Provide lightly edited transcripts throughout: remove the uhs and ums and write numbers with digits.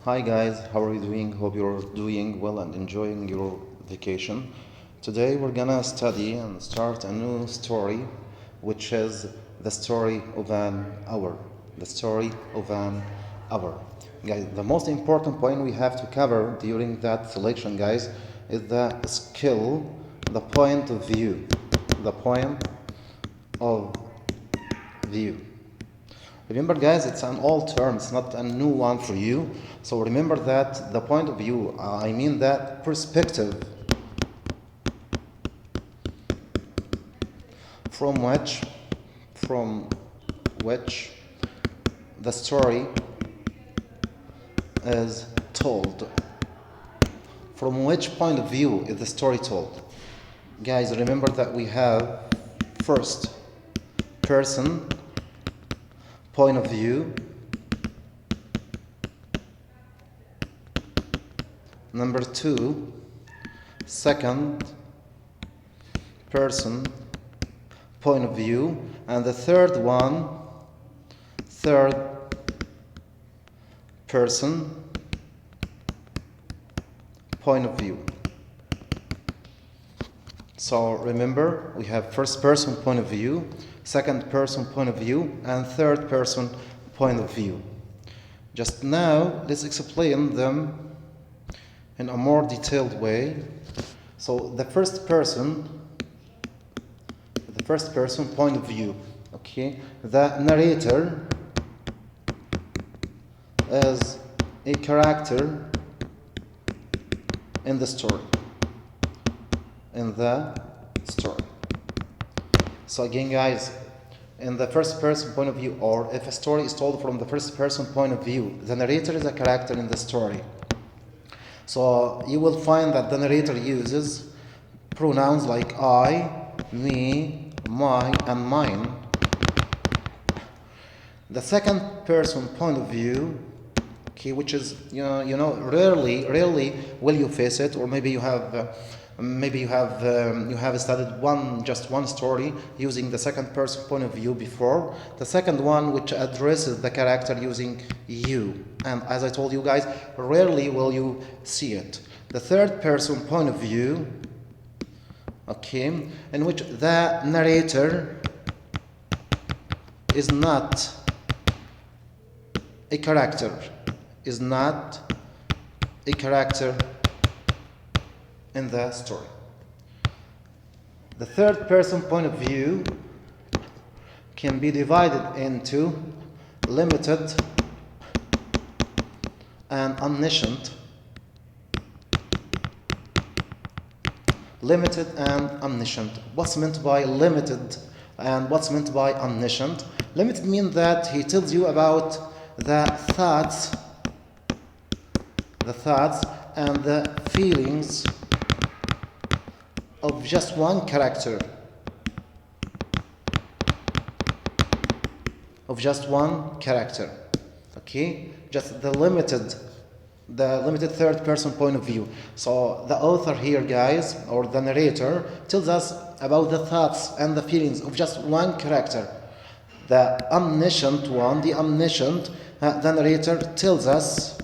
Hi guys, how are you doing? Hope you're doing well and enjoying your vacation. Today we're gonna study and start a new story, which is the story of an hour. The story of an hour. Guys, the most important point we have to cover during that selection, guys, is the skill, the point of view. The point of view. Remember guys, it's an old term, it's not a new one for you. So remember that the point of view, I mean that perspective from which the story is told. From which point of view is the story told? Guys, remember that we have first person point of view, number two, second person point of view, and the third one, third person point of view. So remember, we have first person point of view, second person point of view, and third person point of view. Just now, let's explain them in a more detailed way. So the first person point of view, okay? The narrator is a character in the story. So again guys, in the first person point of view, or if a story is told from the first person point of view, the narrator is a character in the story. So you will find that the narrator uses pronouns like I, me, my, and mine. The second person point of view, okay, which is rarely will you face it, or maybe you have studied just one story using the second person point of view before. The second one, which addresses the character using you, and as I told you guys, rarely will you see it. The third person point of view, okay, in which the narrator is not a character, in the story. The third person point of view can be divided into limited and omniscient. Limited and omniscient. What's meant by limited and what's meant by omniscient? Limited means that he tells you about the thoughts and the feelings of just one character, okay, just the limited third person point of view. So the author here guys, or the narrator, tells us about the thoughts and the feelings of just one character. The omniscient, the narrator tells us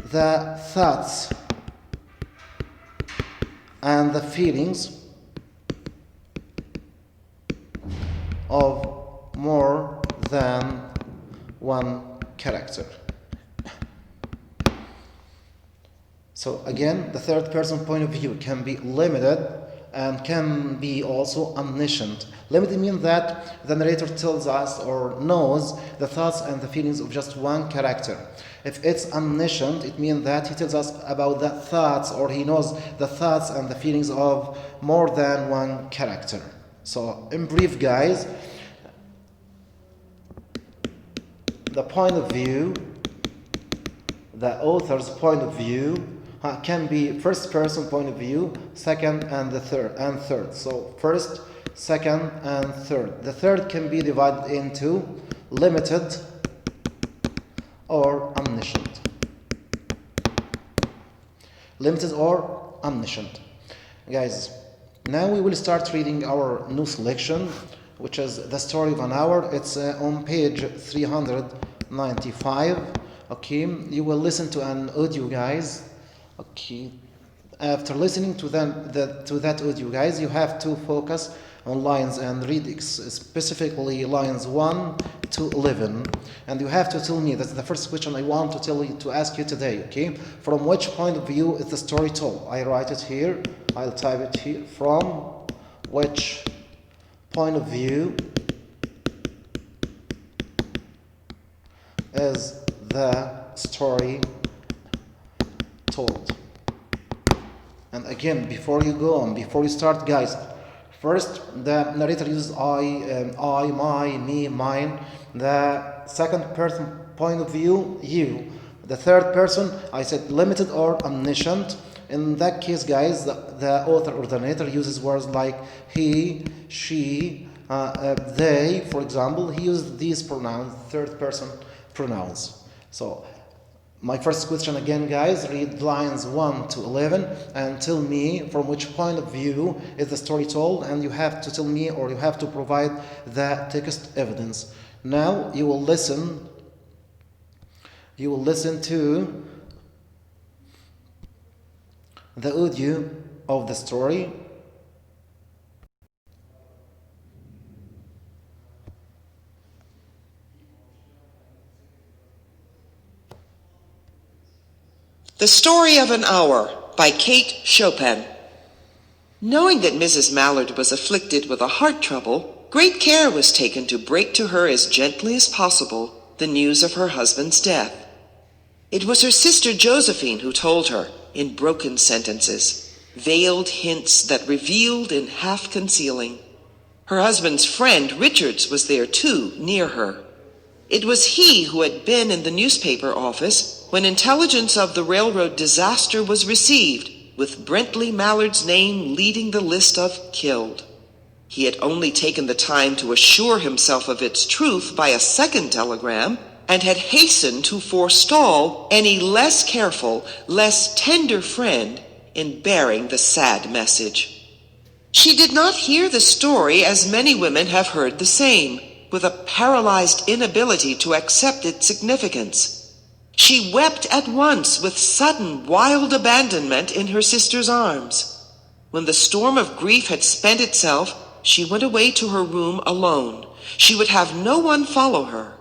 the thoughts and the feelings of more than one character. So again, the third person point of view can be limited and can be also omniscient. Limited means that the narrator tells us or knows the thoughts and the feelings of just one character. If it's omniscient, it means that he tells us about the thoughts, or he knows the thoughts and the feelings of more than one character. So in brief guys, the point of view, the author's point of view, can be first person point of view, second and the third. So first, second, and third. The third can be divided into limited or omniscient. Limited or omniscient. Guys, now we will start reading our new selection, which is the story of an hour. It's on page 395. Okay, you will listen to an audio, guys. Okay, after listening to that audio, guys, you have to focus on lines and read specifically lines 1 to 11, and you have to tell me, that's the first question I want to ask you today. Okay, from which point of view is the story told? I write it here, I'll type it here. From which point of view is the story told? And again, before you go on, before you start, guys, first the narrator uses I, my, me, mine. The second person point of view, you. The third person, I said limited or omniscient. In that case, guys, the author or the narrator uses words like he, she, they. For example, he uses these pronouns, third person pronouns. So my first question again, guys, read lines 1 to 11 and tell me from which point of view is the story told, and you have to tell me, or you have to provide the text evidence. Now you will listen to the audio of the story. The Story of an Hour by Kate Chopin. Knowing that Mrs. Mallard was afflicted with a heart trouble, great care was taken to break to her as gently as possible the news of her husband's death. It was her sister Josephine who told her, in broken sentences, veiled hints that revealed in half concealing. Her husband's friend Richards was there too, near her. It was he who had been in the newspaper office when intelligence of the railroad disaster was received, with Brentley Mallard's name leading the list of killed. He had only taken the time to assure himself of its truth by a second telegram, and had hastened to forestall any less careful, less tender friend in bearing the sad message. She did not hear the story as many women have heard the same, with a paralyzed inability to accept its significance. She wept at once with sudden, wild abandonment in her sister's arms. When the storm of grief had spent itself, she went away to her room alone. She would have no one follow her.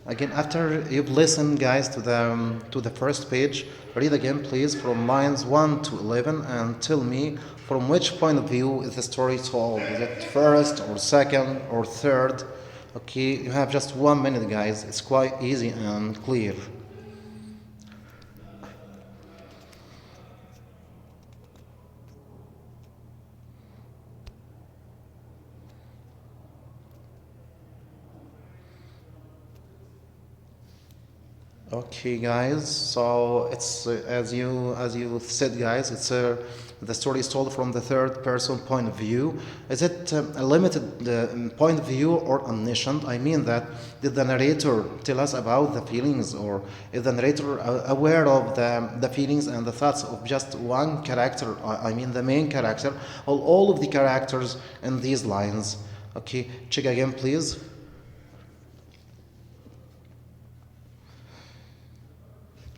Again, after you've listened, guys, to the first page, read again, please, from lines 1 to 11, and tell me from which point of view is the story told. Is it first or second or third? Okay, you have just 1 minute, guys. It's quite easy and clear. Okay, guys. So it's as you said, guys. It's the story is told from the third person point of view. Is it a limited point of view or omniscient? I mean that did the narrator tell us about the feelings, or is the narrator aware of the feelings and the thoughts of just one character? I mean the main character, or all of the characters in these lines? Okay, check again, please.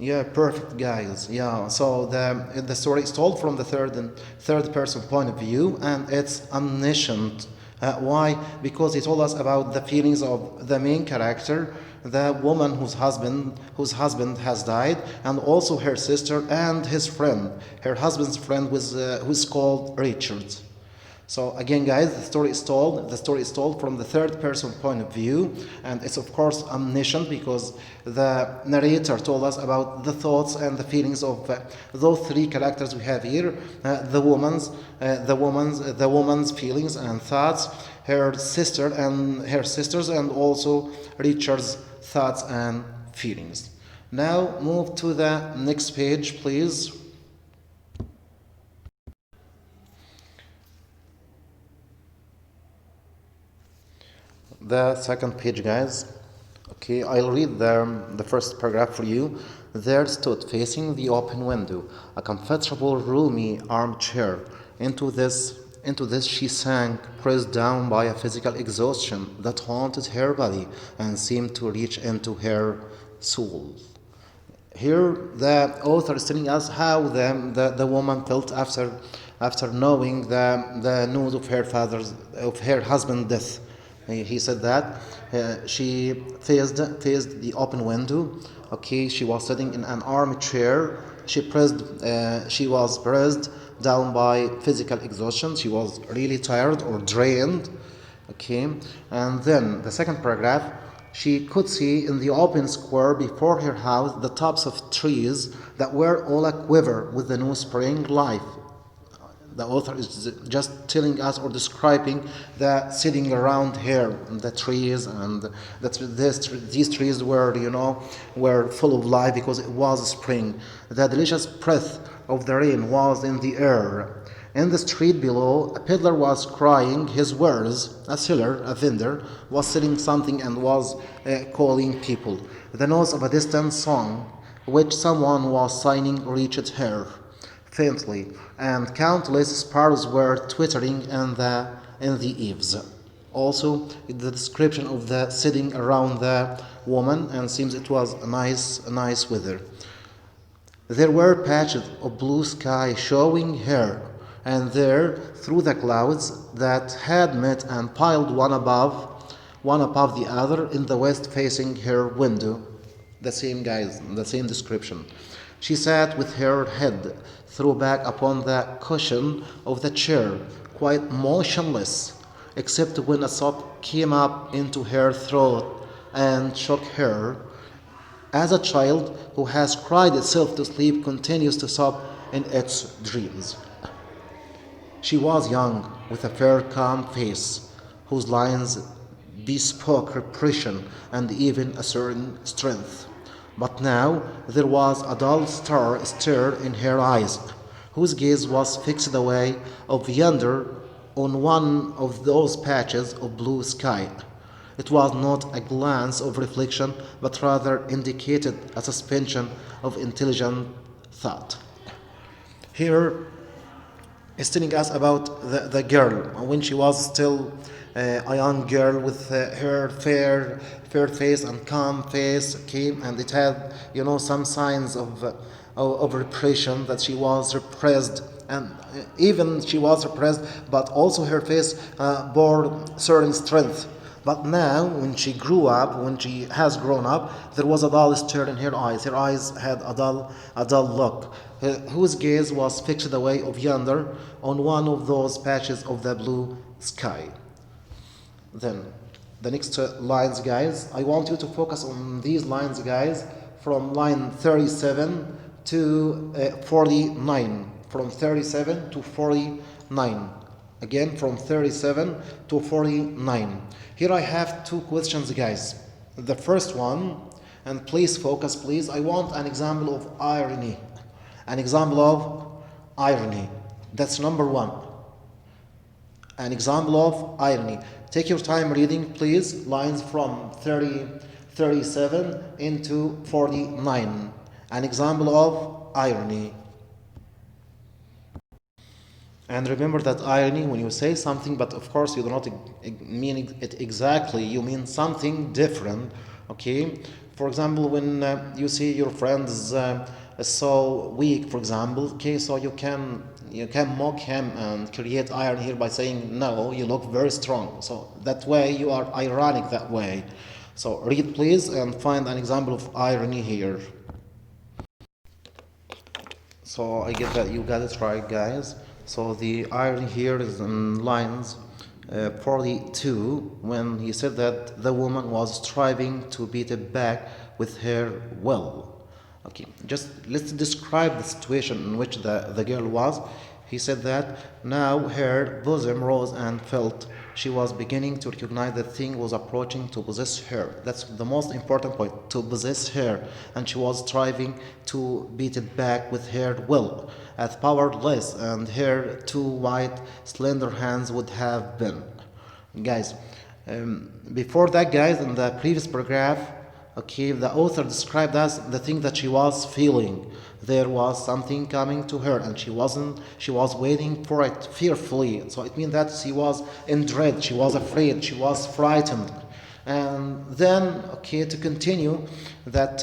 Yeah, perfect, guys. Yeah, so the story is told from the third person point of view, and it's omniscient. Why? Because he told us about the feelings of the main character, the woman whose husband has died, and also her sister and his friend. Her husband's friend who's called Richard. So again, guys, the story is told. The story is told from the third person point of view, and it's of course omniscient because the narrator told us about the thoughts and the feelings of those three characters we have here: the woman's feelings and thoughts, her sisters, and also Richard's thoughts and feelings. Now move to the next page, please. The second page, guys. Okay, I'll read the first paragraph for you. There stood, facing the open window, a comfortable, roomy armchair. Into this she sank, pressed down by a physical exhaustion that haunted her body and seemed to reach into her soul. Here, the author is telling us how the woman felt after knowing the news of her husband's death. He said that she faced the open window. Okay, she was sitting in an armchair. She was pressed down by physical exhaustion. She was really tired or drained. Okay, and then the second paragraph, she could see in the open square before her house the tops of trees that were all a quiver with the new spring life. The author is just telling us or describing the sitting around here, the trees, and these trees were full of life because it was spring. The delicious breath of the rain was in the air. In the street below, a peddler was crying his wares. A seller, a vendor, was selling something and was calling people. The noise of a distant song, which someone was singing, reached her faintly, and countless sparrows were twittering in the eaves. Also, the description of the sitting around the woman, and seems it was a nice weather. There were patches of blue sky showing here and there through the clouds that had met and piled one above the other in the west facing her window. The same guys, the same description. She sat with her head thrown back upon the cushion of the chair, quite motionless, except when a sob came up into her throat and shook her, as a child who has cried itself to sleep continues to sob in its dreams. She was young, with a fair, calm face, whose lines bespoke repression and even a certain strength. But now there was a dull stare in her eyes, whose gaze was fixed away of yonder on one of those patches of blue sky. It was not a glance of reflection, but rather indicated a suspension of intelligent thought. Here is telling us about the girl when she was still a young girl with her fair face and calm face, okay, and it had some signs of repression, that she was repressed, and even she was repressed, but also her face bore certain strength. But now, when she grew up, when she has grown up, there was a dull stare in her eyes. Her eyes had a dull look, whose gaze was fixed away of yonder on one of those patches of the blue sky. Then, the next lines, guys, I want you to focus on these lines, guys, from line 37 to 49. From 37 to 49. Again, from 37 to 49. Here I have two questions, guys. The first one, and please focus, please. I want an example of irony. An example of irony. That's number one. An example of irony. Take your time reading, please. Lines from 37 into 49. An example of irony. And remember that irony, when you say something, but of course you do not mean it exactly, you mean something different, okay? For example, when you see your friend is so weak, for example, okay, so you can mock him and create irony here by saying, no, you look very strong. So that way you are ironic that way. So read, please, and find an example of irony here. So I get that you got it right, guys. So the irony here is in lines 42, when he said that the woman was striving to beat it back with her will. Okay, just let's describe the situation in which the girl was. He said that now her bosom rose and felt she was beginning to recognize that thing was approaching to possess her. That's the most important point, to possess her. And she was striving to beat it back with her will, as powerless and her two white, slender hands would have been. Guys, before that, guys, in the previous paragraph, Okay, the author described as the thing that she was feeling. There was something coming to her, and she was waiting for it fearfully. So it means that she was in dread, she was afraid, she was frightened. And then, okay, to continue that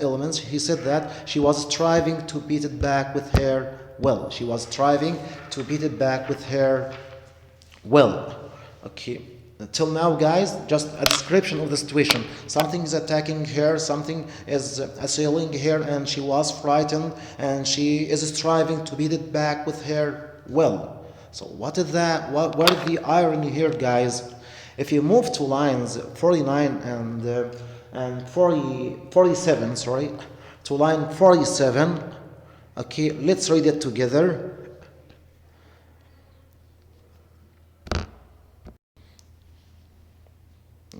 elements, he said that she was striving to beat it back with her will. She was striving to beat it back with her will. Okay. Till now, guys, just a description of the situation. Something is attacking her, something is assailing her, and she was frightened, and she is striving to beat it back with her will. So what is that? What is the irony here, guys? If you move to lines 49 and 47, sorry, to line 47, okay, let's read it together.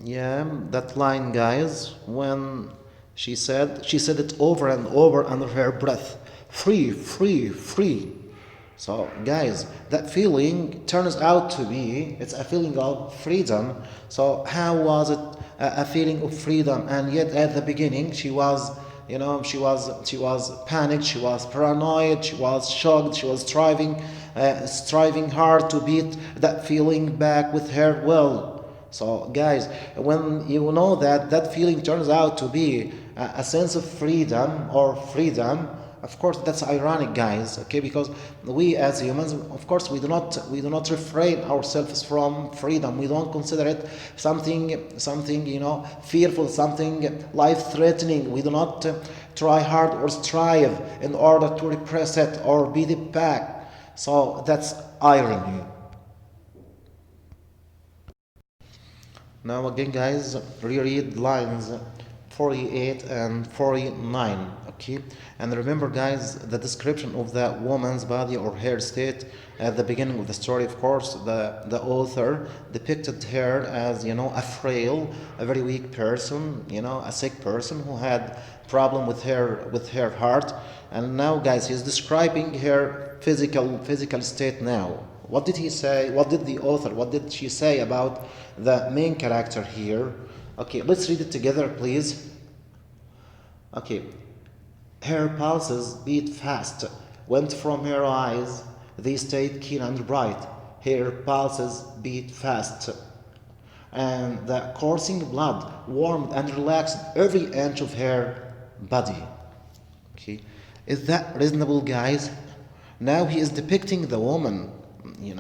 Yeah, that line, guys, when she said it over and over under her breath. Free, free, free. So, guys, that feeling turns out to be, it's a feeling of freedom. So, how was it a feeling of freedom? And yet, at the beginning, she was, she was panicked, she was paranoid, she was shocked, she was striving hard to beat that feeling back with her will. So, guys, when you know that that feeling turns out to be a sense of freedom or freedom, of course, that's ironic, guys. Okay, because we as humans, of course, we do not refrain ourselves from freedom. We don't consider it something fearful, something life-threatening. We do not try hard or strive in order to repress it or beat it back. So that's irony. Now again, guys, reread lines 48 and 49, okay? And remember, guys, the description of the woman's body or hair state at the beginning of the story. Of course, the author depicted her as, a frail, a very weak person, a sick person who had problem with her heart. And now, guys, he's describing her physical state now. What did he say? What did the author, what did she say about the main character here? Okay, let's read it together, please. Okay. Her pulses beat fast, went from her eyes, they stayed keen and bright. Her pulses beat fast, and the coursing blood warmed and relaxed every inch of her body. Okay, is that reasonable, guys? Now he is depicting the woman.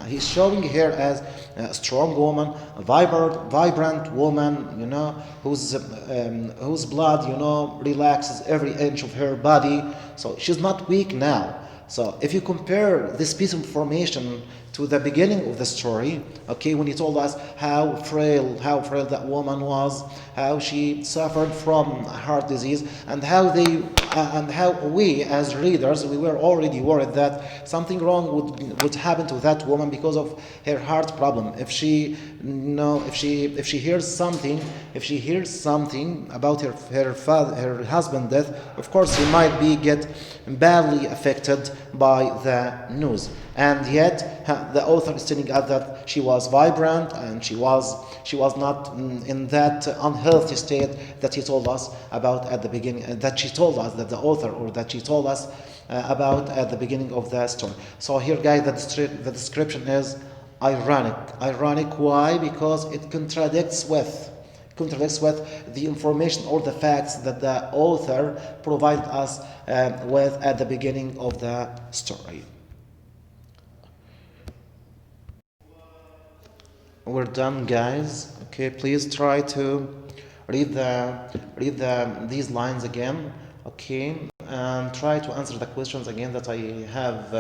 He's showing her as a strong woman, a vibrant woman, whose blood, relaxes every inch of her body. So she's not weak now. So if you compare this piece of information to the beginning of the story, okay, when he told us how frail that woman was, how she suffered from heart disease, and how we as readers, we were already worried that something wrong would happen to that woman because of her heart problem. If she hears something about her husband's death, of course she might get badly affected by the news. And yet the author is telling us that she was vibrant, and she was not in that unhealthy state that he told us about at the beginning, that she told us, that the author, or that she told us about at the beginning of the story. So here, guys, the description is ironic. Why? Because it contradicts with the information or the facts that the author provided us with at the beginning of the story. We're done, guys. Okay, please try to read these lines again. Okay, and try to answer the questions again that I have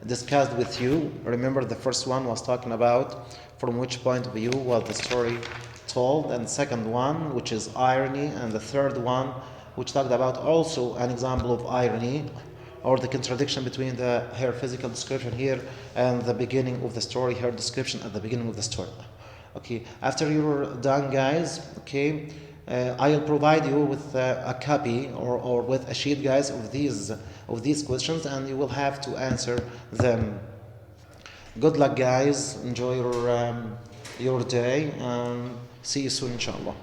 discussed with you. Remember, the first one was talking about from which point of view was the story told, and the second one, which is irony, and the third one, which talked about also an example of irony, or the contradiction between her physical description here and the beginning of the story, her description at the beginning of the story. Okay, after you're done, guys, okay, I'll provide you with a copy or with a sheet, guys, of these questions, and you will have to answer them. Good luck, guys. Enjoy your day, and see you soon, inshallah.